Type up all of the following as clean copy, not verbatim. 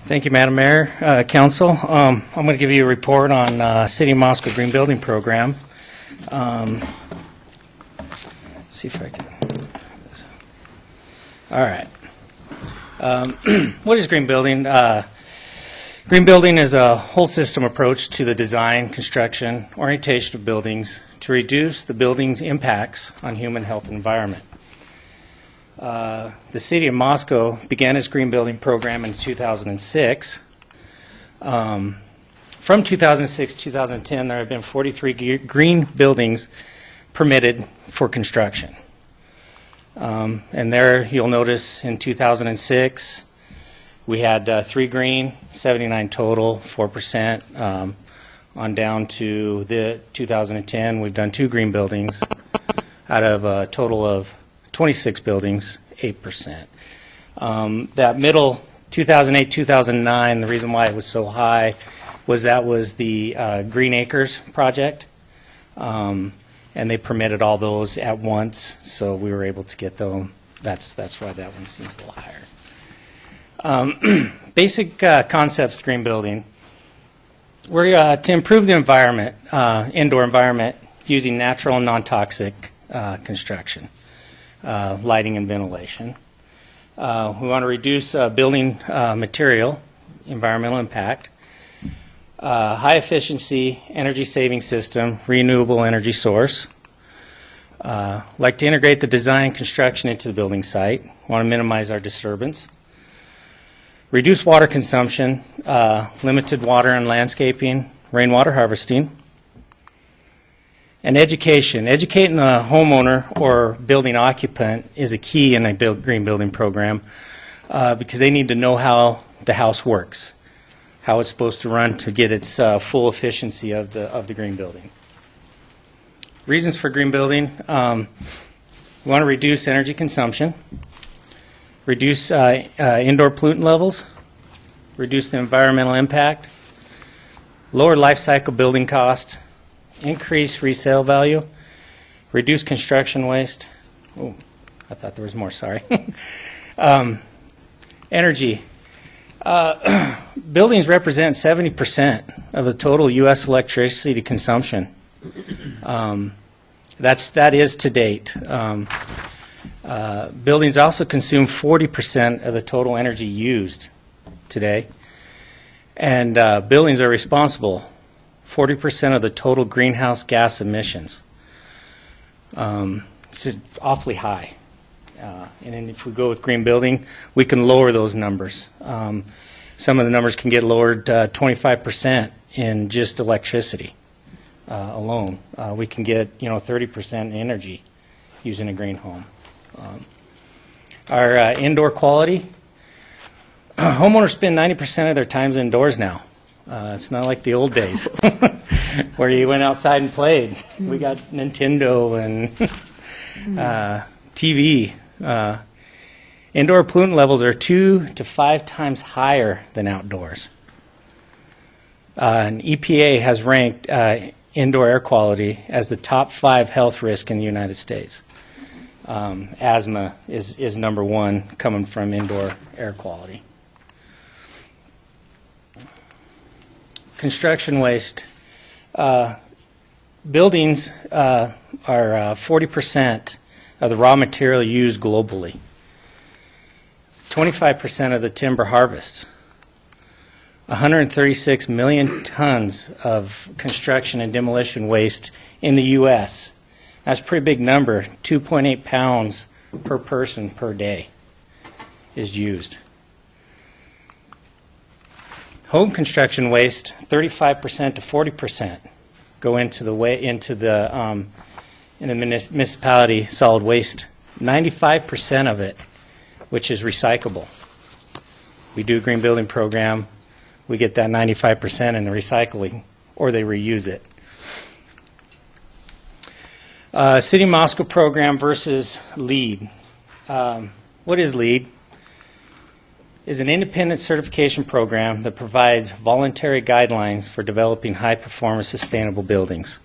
Thank you, Madam Mayor, Council. I'm going to give you a report on City of Moscow Green Building Program. See if I can. All right. What is green building? Green building is a whole system approach to the design, construction, orientation of buildings to reduce the building's impacts on human health and environment. The City of Moscow began its green building program in 2006. From 2006 to 2010, there have been 43 green buildings permitted for construction. And there you'll notice in 2006, we had 3 green, 79 total, 4%. On down to the 2010, we've done 2 green buildings out of a total of 26 buildings, 8%. That middle 2008, 2009, the reason why it was so high was that was the Green Acres project, and they permitted all those at once, so we were able to get them. That's why that one seems a little higher. Basic concepts, green building. We're to improve the environment, indoor environment, using natural and non-toxic construction. Lighting and ventilation. We want to reduce building material, environmental impact, high efficiency, energy saving system, renewable energy source. Like to integrate the design and construction into the building site. Want to minimize our disturbance. Reduce water consumption, limited water and landscaping, rainwater harvesting. And education. Educating the homeowner or building occupant is a key in a green building program because they need to know how the house works, how it's supposed to run to get its full efficiency of the green building. Reasons for green building. We want to reduce energy consumption, reduce indoor pollutant levels, reduce the environmental impact, lower life cycle building cost, increase resale value, reduce construction waste. Oh, I thought there was more, sorry. Energy. Buildings represent 70% of the total U.S. electricity consumption. That is to date. Buildings also consume 40% of the total energy used today. And buildings are responsible 40% of the total greenhouse gas emissions. It's just awfully high. And then if we go with green building, we can lower those numbers. Some of the numbers can get lowered 25% in just electricity alone. We can get 30% energy using a green home. Our indoor quality. Homeowners spend 90% of their times indoors now. It's not like the old days where you went outside and played. We got Nintendo and TV. Indoor pollutant levels are 2 to 5 times higher than outdoors. And EPA has ranked indoor air quality as the top 5 health risk in the United States. Asthma is number 1 coming from indoor air quality. Construction waste. Buildings are 40% of the raw material used globally. 25% of the timber harvests. 136 million tons of construction and demolition waste in the U.S. That's a pretty big number. 2.8 pounds per person per day is used. Home construction waste, 35% to 40% go into the municipality solid waste. 95% of it, which is recyclable. We do a green building program. We get that 95% in the recycling, or they reuse it. City of Moscow program versus LEED. What is LEED? Is an independent certification program that provides voluntary guidelines for developing high-performance sustainable buildings.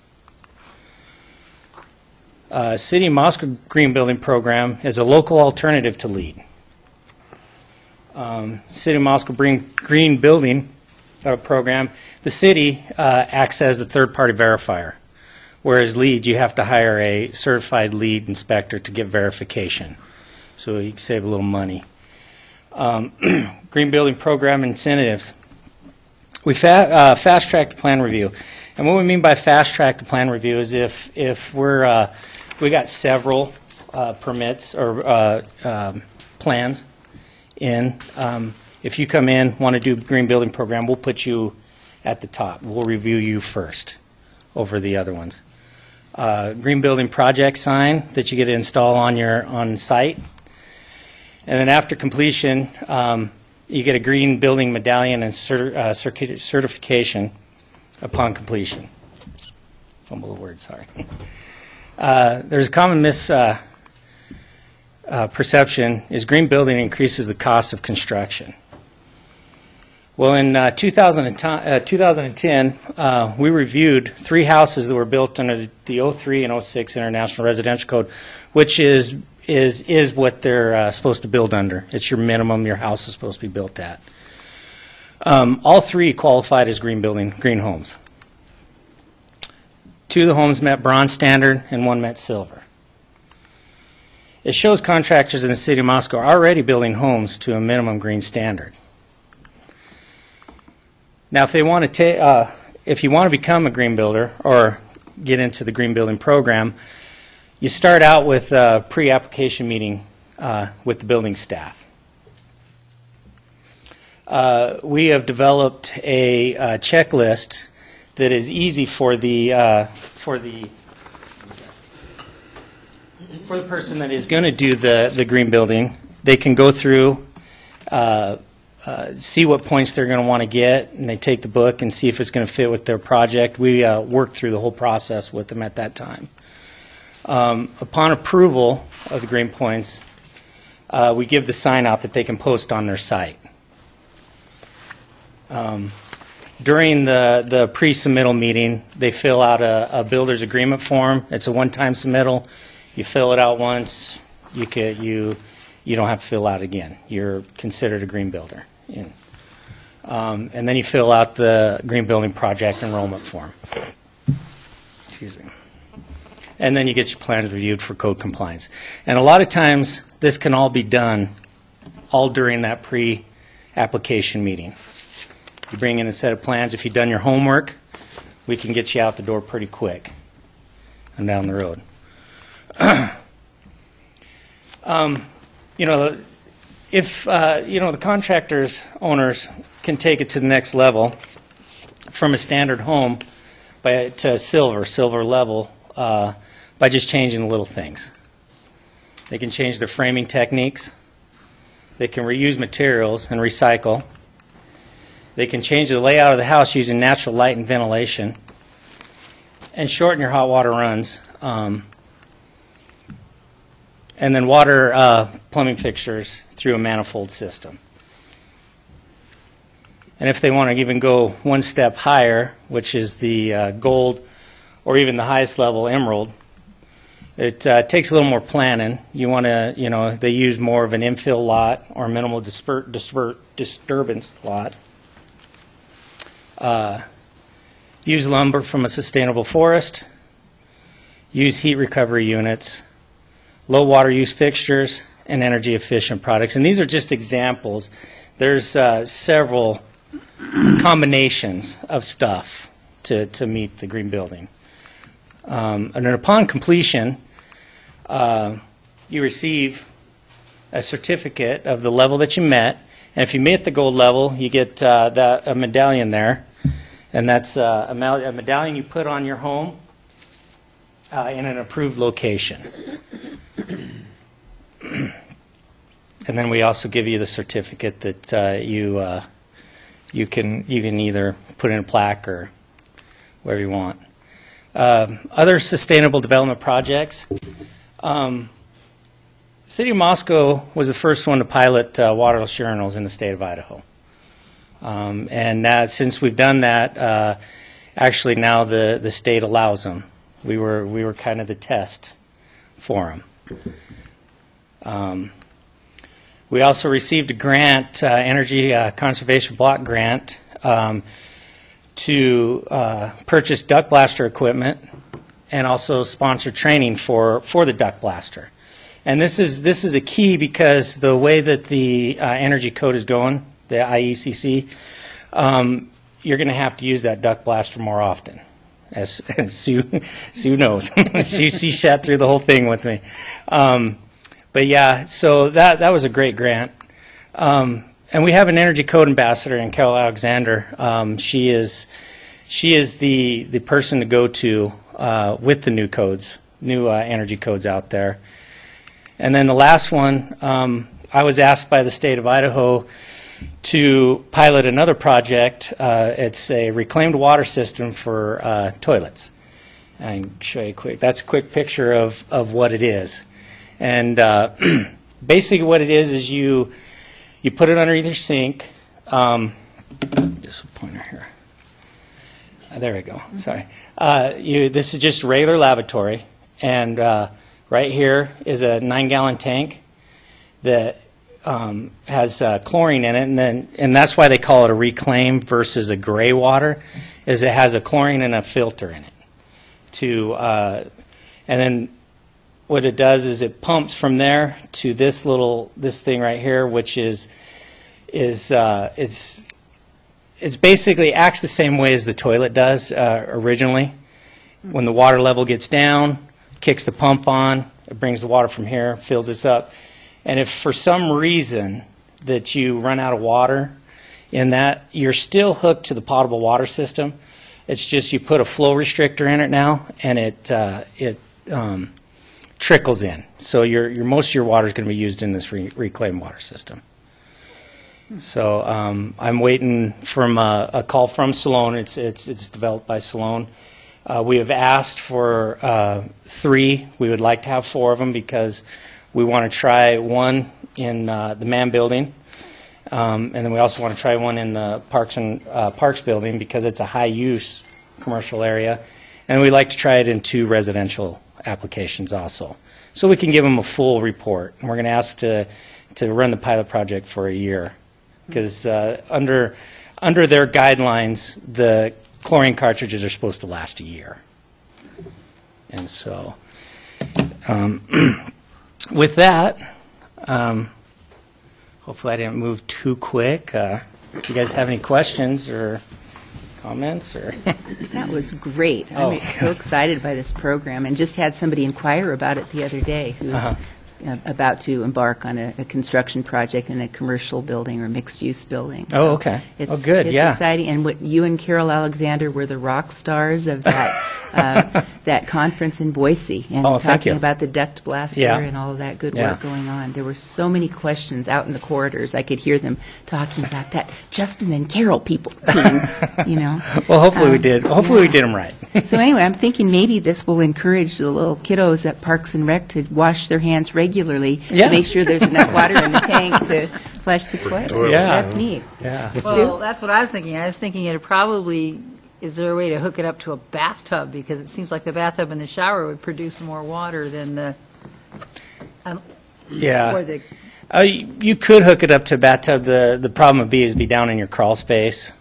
City of Moscow Green Building Program is a local alternative to LEED. City of Moscow Green Building Program, the city acts as the third-party verifier, whereas LEED, you have to hire a certified LEED inspector to get verification, so you can save a little money. Green Building Program incentives. We fast-track the plan review. And what we mean by fast-track the plan review is if we got several permits or plans in, if you come in, want to do Green Building Program, we'll put you at the top. We'll review you first over the other ones. Green Building Project sign that you get to install on site. And then after completion, you get a Green Building Medallion and certification upon completion. Fumble the word, sorry. There's a common misperception is green building increases the cost of construction. Well, in 2010, we reviewed 3 houses that were built under the 03 and 06 International Residential Code, which is what they're supposed to build under. It's your minimum your house is supposed to be built at. All 3 qualified as green homes. 2 of the homes met bronze standard and 1 met silver. It shows contractors in the city of Moscow are already building homes to a minimum green standard. Now, if you want to become a green builder or get into the green building program, you start out with a pre-application meeting with the building staff. We have developed a checklist that is easy for the person that is going to do the green building. They can go through, see what points they're going to want to get, and they take the book and see if it's going to fit with their project. We work through the whole process with them at that time. Upon approval of the green points, we give the sign out that they can post on their site. During the pre-submittal meeting, they fill out a builder's agreement form. It's a one-time submittal. You fill it out once. You don't have to fill out again. You're considered a green builder. And then you fill out the green building project enrollment form. Excuse me. And then you get your plans reviewed for code compliance. And a lot of times, this can all be done all during that pre-application meeting. You bring in a set of plans. If you've done your homework, we can get you out the door pretty quick and down the road. If the contractors, owners can take it to the next level from a standard home to silver level by just changing the little things. They can change their framing techniques. They can reuse materials and recycle. They can change the layout of the house using natural light and ventilation and shorten your hot water runs. And then water plumbing fixtures through a manifold system. And if they want to even go one step higher, which is the gold or even the highest level emerald, it takes a little more planning. You want to, they use more of an infill lot or minimal disturbance lot. Use lumber from a sustainable forest. Use heat recovery units. Low water use fixtures and energy efficient products. And these are just examples. There's several combinations of stuff to meet the green building. And then upon completion, you receive a certificate of the level that you met. And if you meet the gold level, you get a medallion there. And that's a medallion you put on your home in an approved location. And then we also give you the certificate that you can either put in a plaque or wherever you want. Other sustainable development projects. City of Moscow was the first one to pilot waterless urinals in the state of Idaho. And since we've done that, actually now the state allows them. We were kind of the test for them. We also received a grant, Energy Conservation Block Grant, to purchase duct blaster equipment and also sponsor training for the duct blaster. And this is a key because the way that the energy code is going, the IECC, you're going to have to use that duct blaster more often. As Sue knows. she sat through the whole thing with me. But yeah, so that was a great grant. And we have an energy code ambassador in Carol Alexander. She is the person to go to with the new codes, new energy codes out there. And then the last one, I was asked by the state of Idaho to pilot another project. It's a reclaimed water system for toilets. I can show you that's a quick picture of what it is. And basically what it is you put it underneath your sink. Just a pointer here. There we go. Sorry. This is just a regular lavatory. And right here is a 9-gallon tank that has chlorine in it, and that's why they call it a reclaimed versus a gray water, is it has a chlorine and a filter in it. And then what it does is it pumps from there to this thing right here, which it's basically acts the same way as the toilet does originally. When the water level gets down, kicks the pump on, it brings the water from here, fills this up. And if for some reason that you run out of water in that, you're still hooked to the potable water system. It's just you put a flow restrictor in it now, and it trickles in. So most of your water is going to be used in this reclaimed water system. So I'm waiting from a call from Salone. It's developed by Salone. We have asked for 3. We would like to have 4 of them because we want to try one in the Mann building, and then we also want to try one in the Parks building because it's a high-use commercial area, and we'd like to try it in 2 residential applications also. So we can give them a full report. And we're going to ask to run the pilot project for a year because under their guidelines, the chlorine cartridges are supposed to last a year. And so with that, hopefully I didn't move too quick. If you guys have any questions or comments? That was great. I'm so excited by this program and just had somebody inquire about it the other day who's about to embark on a construction project in a commercial building or mixed-use building. So okay. Good, it's exciting. And what you and Carol Alexander were the rock stars of that that conference in Boise, and talking about the duct blaster and all of that good work going on. There were so many questions out in the corridors. I could hear them talking about that Justin and Carol people team, you know. Well, hopefully we did. Hopefully we did them right. So anyway, I'm thinking maybe this will encourage the little kiddos at Parks and Rec to wash their hands regularly to make sure there's enough water in the tank to flush the toilet. Yeah. That's neat. Yeah. Well, that's what I was thinking. I was thinking it probably, is there a way to hook it up to a bathtub? Because it seems like the bathtub and the shower would produce more water than the... you could hook it up to a bathtub. The problem would be down in your crawl space.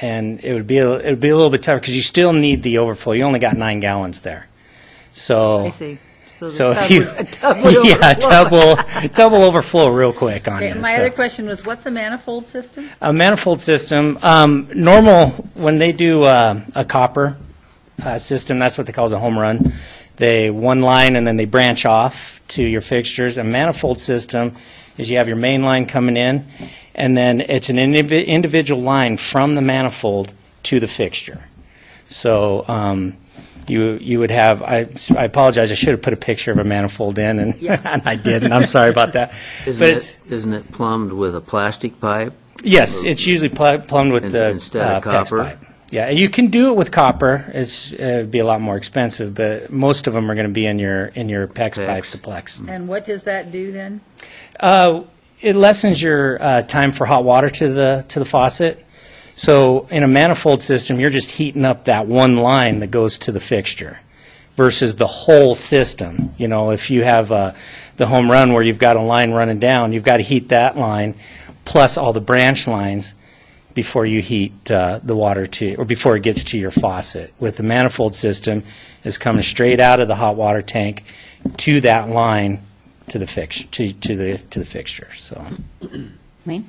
And it would be a little bit tougher because you still need the overflow. You only got 9 gallons there. So I see. So a tub would tub will overflow real quick on you. My other question was, what's a manifold system? A manifold system, normal, when they do a copper system, that's what they call as a home run. They one line and then they branch off to your fixtures. A manifold system is you have your main line coming in, and then it's an individual line from the manifold to the fixture. So you would have, I apologize, I should have put a picture of a manifold in, and, and I didn't. I'm sorry about that. Isn't it plumbed with a plastic pipe? Yes, it's usually plumbed with the instead of PEX copper? pipe. Yeah, you can do it with copper. It'd be a lot more expensive, but most of them are going to be in your PEX pipe, the Plex. And what does that do then? It lessens your time for hot water to the faucet. So in a manifold system, you're just heating up that one line that goes to the fixture. versus the whole system. You know, if you have the home run where you've got a line running down, you've got to heat that line plus all the branch lines before you heat the water to, or before it gets to your faucet. With the manifold system, it's coming straight out of the hot water tank to that line to the fixture, to the fixture. So, Wayne?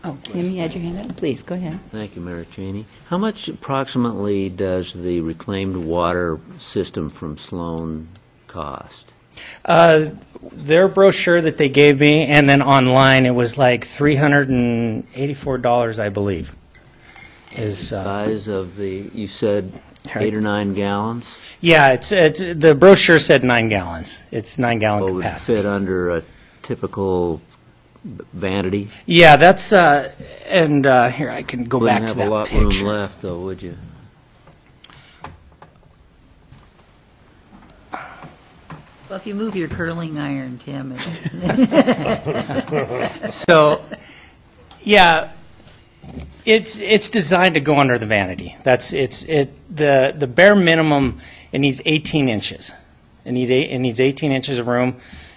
Oh, Tim, you had your hand up. Please, go ahead. Thank you, Mayor Cheney. How much approximately does the reclaimed water system from Sloan cost? Their brochure that they gave me, and then online, it was like $384, I believe. Is Size of the, you said 8 or 9 gallons? Yeah, it's the brochure said 9 gallons. It's 9-gallon What would capacity. fit under a typical vanity? Yeah, that's and here I can go back to that Wouldn't have a lot picture. room left, though, would you? Well, if you move your curling iron, Tim. So, yeah, it's designed to go under the vanity. The bare minimum. It needs 18 inches. It needs 18 inches of room,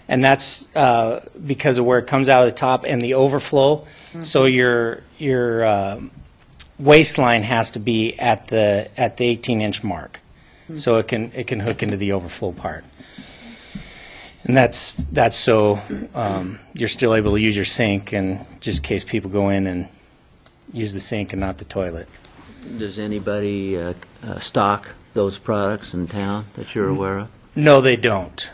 and that's because of where it comes out of the top and the overflow. Mm-hmm. So your waistline has to be at the 18-inch mark, so it can hook into the overflow part. And that's so you're still able to use your sink, and just in case people go in and use the sink and not the toilet. Does anybody stock those products in town that you're aware of? No, they don't.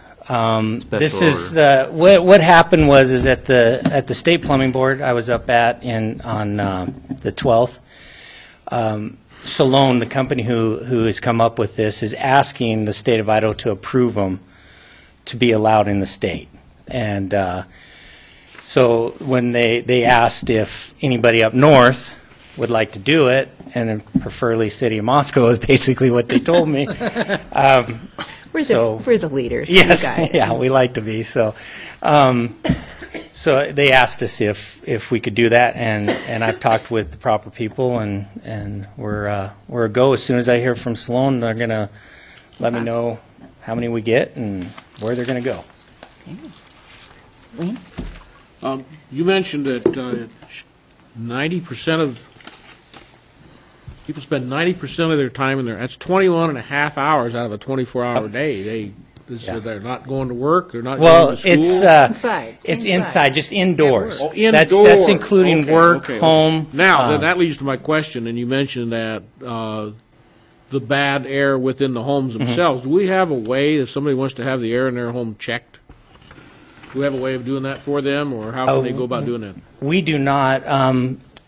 This is what happened is at the State Plumbing Board I was up at on the 12th. Salone, the company who has come up with this, is asking the state of Idaho to approve them to be allowed in the state. And so when they asked if anybody up north would like to do it, and preferably City of Moscow is basically what they told me. We're the leaders. Yes, yeah, we like to be. So so they asked us if we could do that, and I've talked with the proper people, and we're a go. As soon as I hear from Sloan, they're going to let me know how many we get and where they're going to go. Wayne? You mentioned that 90% of people spend 90% of their time in there. That's 21 and a half hours out of a 24-hour day. They're not going to work. They're not going to school. Inside. It's inside, just indoors. Oh, indoors. That's including Okay, work, okay. home. Now, then that leads to my question, and you mentioned that the bad air within the homes themselves. Do we have a way, if somebody wants to have the air in their home checked, do we have a way of doing that for them, or how can they go about doing that? We do not.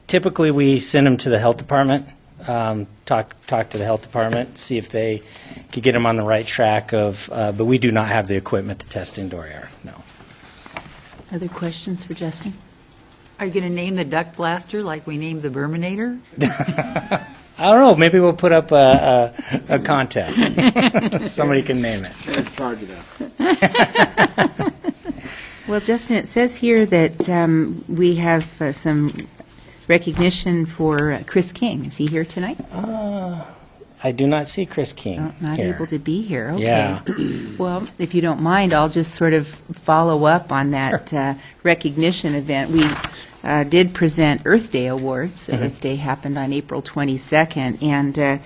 Typically, we send them to the health department. Talk to the health department, see if they could get them on the right track of. But we do not have the equipment to test indoor air. No. Other questions for Justin? Are you going to name the duct blaster like we named the Berminator? I don't know. Maybe we'll put up a contest. Somebody can name it. In charge of that. Well, Justin, it says here that we have some recognition for Chris King. Is he here tonight? I do not see Chris King Not here. able to be here. Okay. Yeah. Well, if you don't mind, I'll just sort of follow up on that recognition event. We did present Earth Day awards. Earth Day happened on April 22nd, and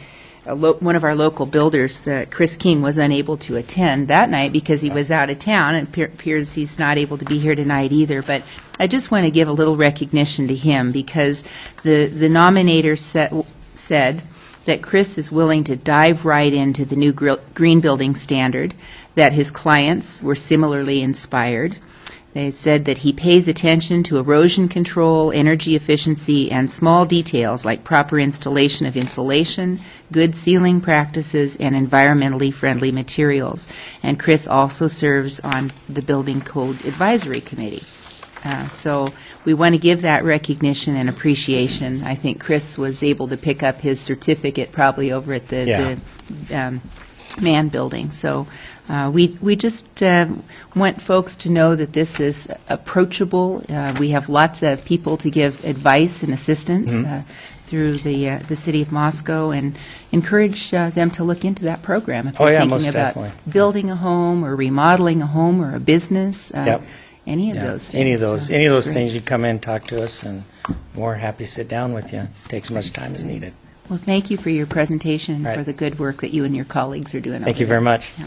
one of our local builders, Chris King, was unable to attend that night because he was out of town, and appears he's not able to be here tonight either. But I just want to give a little recognition to him because the nominator said that Chris is willing to dive right into the new green building standard, that his clients were similarly inspired. They said that he pays attention to erosion control, energy efficiency, and small details like proper installation of insulation, good sealing practices, and environmentally friendly materials. And Chris also serves on the Building Code Advisory Committee. So we want to give that recognition and appreciation. I think Chris was able to pick up his certificate probably over at the Mann Building. So we just want folks to know that this is approachable. We have lots of people to give advice and assistance. through the city of Moscow, and encourage them to look into that program if Oh, they're yeah, thinking most about definitely. building a home or remodeling a home or a business. Yep. Any of Yeah, those things. any of those, So, any of those great. things, you come in, talk to us, and we're happy to sit down with you. Take as much time as needed. Well, thank you for your presentation and Right. for the good work that you and your colleagues are doing. Thank over you very there. much. Yeah.